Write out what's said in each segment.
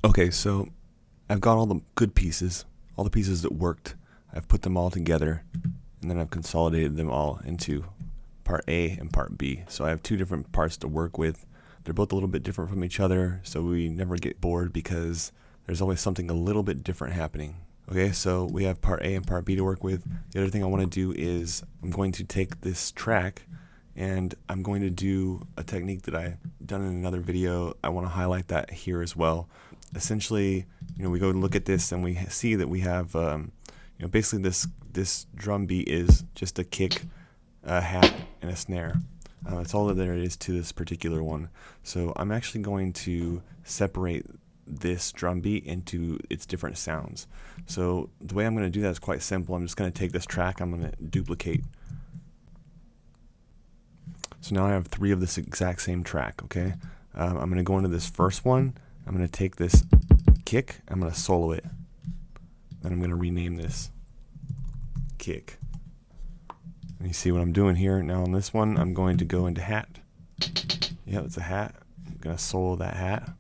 Okay, so I've got all the good pieces, all the pieces that worked. I've put them all together, and then I've consolidated them all into part A and part B. So I have two different parts to work with. They're both a little bit different from each other, so we never get bored because there's always something a little bit different happening. Okay, so we have part A and part B to work with. The other thing I want to do is I'm going to take this track and I'm going to do a technique that I've done in another video. I want to highlight that here as well. Essentially, we go and look at this and we see that we have, basically this drum beat is just a kick, a hat, and a snare. That's all that there is to this particular one. So I'm actually going to separate this drum beat into its different sounds. So the way I'm going to do that is quite simple. I'm just going to take this track, I'm going to duplicate. So now I have 3 of this exact same track, okay? I'm going to go into this first one. I'm going to take this kick, I'm going to solo it. Then I'm going to rename this kick. And you see what I'm doing here. Now on this one, I'm going to go into hat. Yeah, it's a hat. I'm going to solo that hat.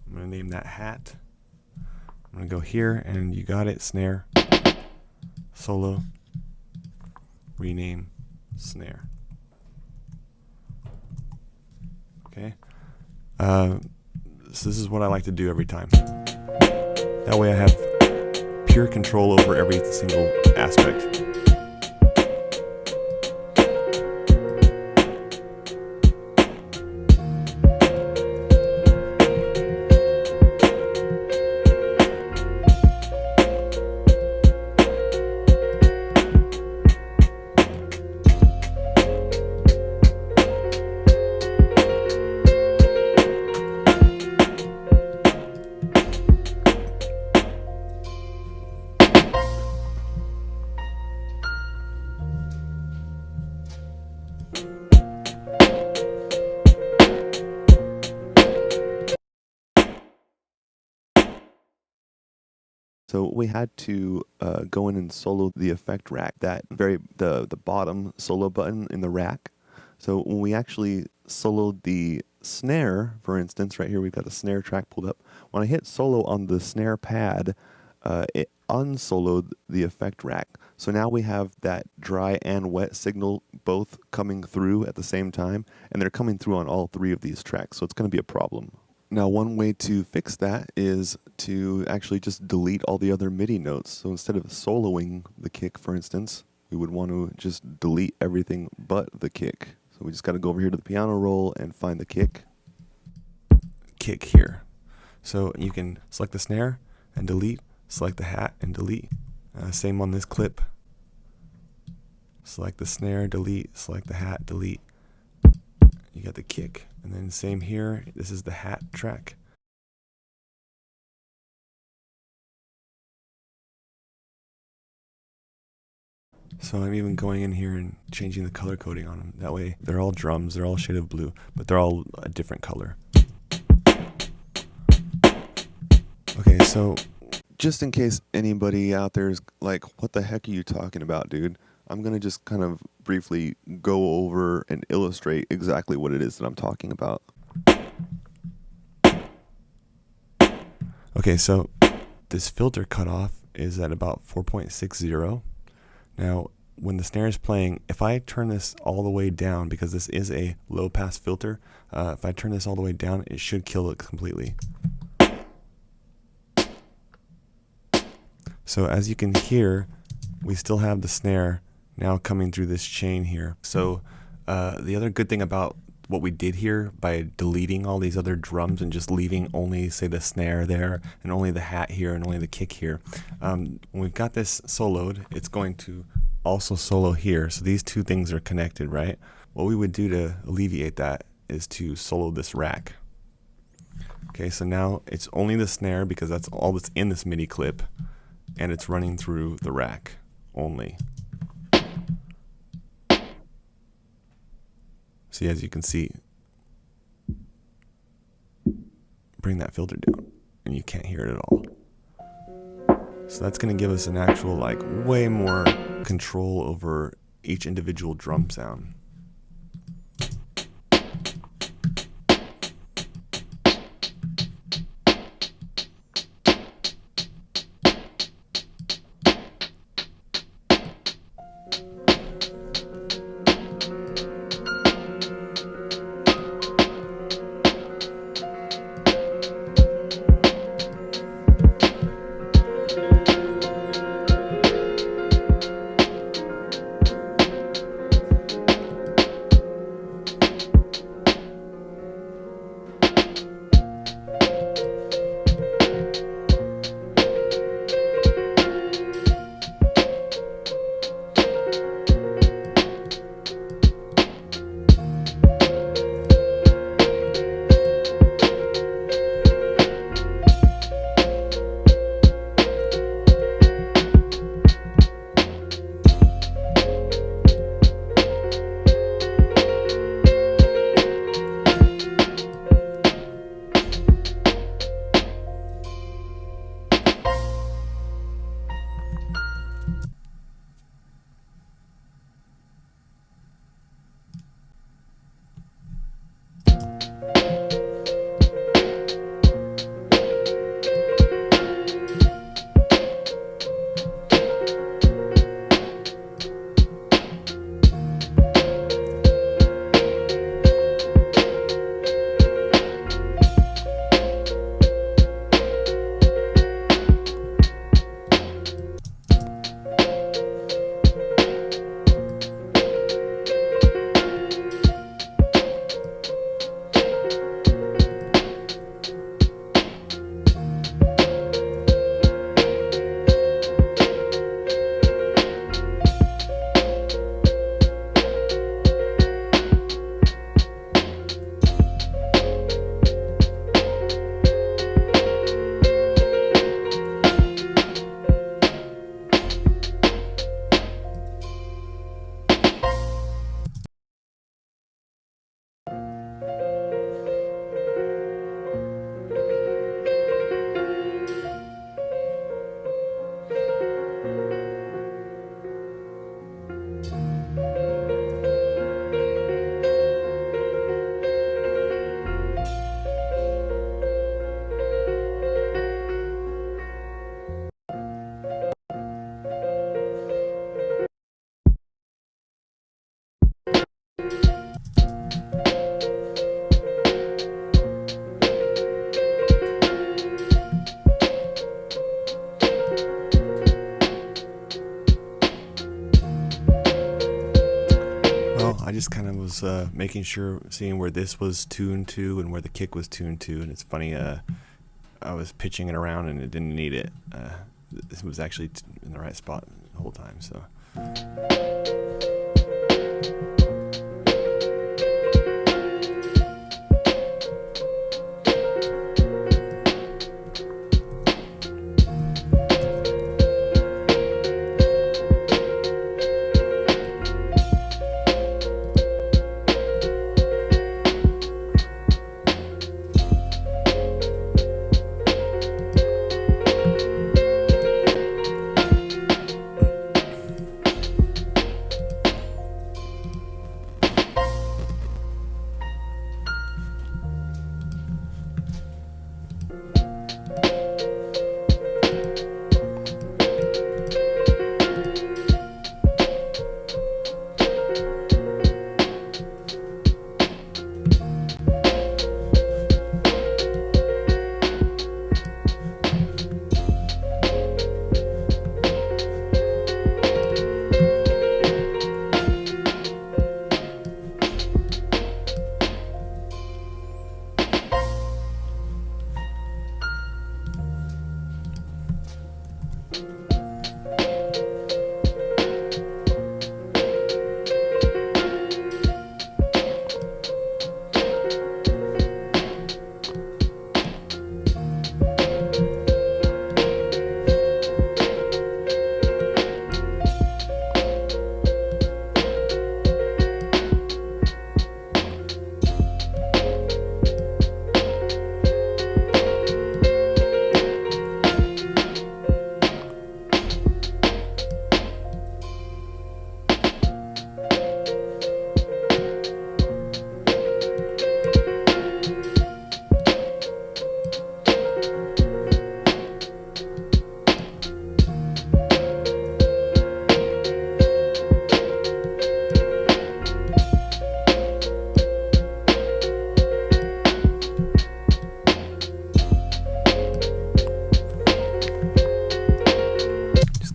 I'm going to name that hat. I'm going to go here, and you got it, snare, solo, rename, snare. Okay. So this is what I like to do every time. That way I have pure control over every single aspect. So we had to go in and solo the effect rack, the bottom solo button in the rack. So when we actually soloed the snare, for instance, right here we've got a snare track pulled up. When I hit solo on the snare pad, it unsoloed the effect rack. So now we have that dry and wet signal both coming through at the same time, and they're coming through on all 3 of these tracks, so it's going to be a problem. Now, one way to fix that is to actually just delete all the other MIDI notes. So instead of soloing the kick, for instance, we would want to just delete everything but the kick. So we just got to go over here to the piano roll and find the kick. Kick here. So you can select the snare and delete, select the hat and delete. Same on this clip. Select the snare, delete, select the hat, delete. You got the kick. And then same here, this is the hat track. So I'm even going in here and changing the color coding on them. That way they're all drums, they're all a shade of blue, but they're all a different color. Okay, so just in case anybody out there is like, what the heck are you talking about, dude? I'm going to just kind of briefly go over and illustrate exactly what it is that I'm talking about. Okay, so this filter cutoff is at about 4.60. Now, when the snare is playing, if I turn this all the way down, because this is a low pass filter, if I turn this all the way down, it should kill it completely. So as you can hear, we still have the snare now coming through this chain here. So the other good thing about what we did here by deleting all these other drums and just leaving only, say, the snare there and only the hat here and only the kick here, when we've got this soloed, it's going to also solo here. So these two things are connected, right? What we would do to alleviate that is to solo this rack. Okay, so now it's only the snare because that's all that's in this MIDI clip, and it's running through the rack only. See, as you can see, bring that filter down and you can't hear it at all. So that's going to give us an actual, like, way more control over each individual drum sound. was making sure, seeing where this was tuned to and where the kick was tuned to, and it's funny, I was pitching it around and it didn't need it. This was actually in the right spot the whole time, so.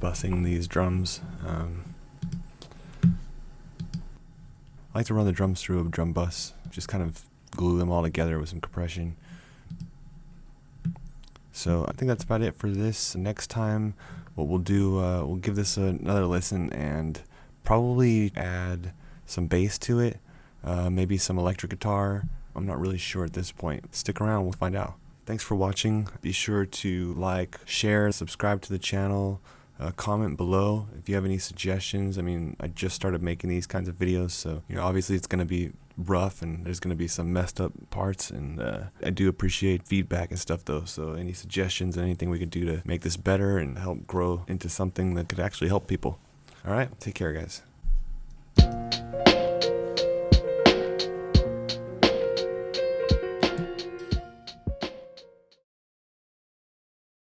Bussing these drums. I like to run the drums through a drum bus, just kind of glue them all together with some compression. So I think that's about it for this. Next time, what we'll do, we'll give this another listen and probably add some bass to it, maybe some electric guitar. I'm not really sure at this point. Stick around, we'll find out. Thanks for watching. Be sure to like, share, subscribe to the channel. Comment below if you have any suggestions. I mean, I just started making these kinds of videos, so obviously it's going to be rough and there's going to be some messed up parts, and I do appreciate feedback and stuff though, so any suggestions, anything we could do to make this better and help grow into something that could actually help people. Alright, take care guys.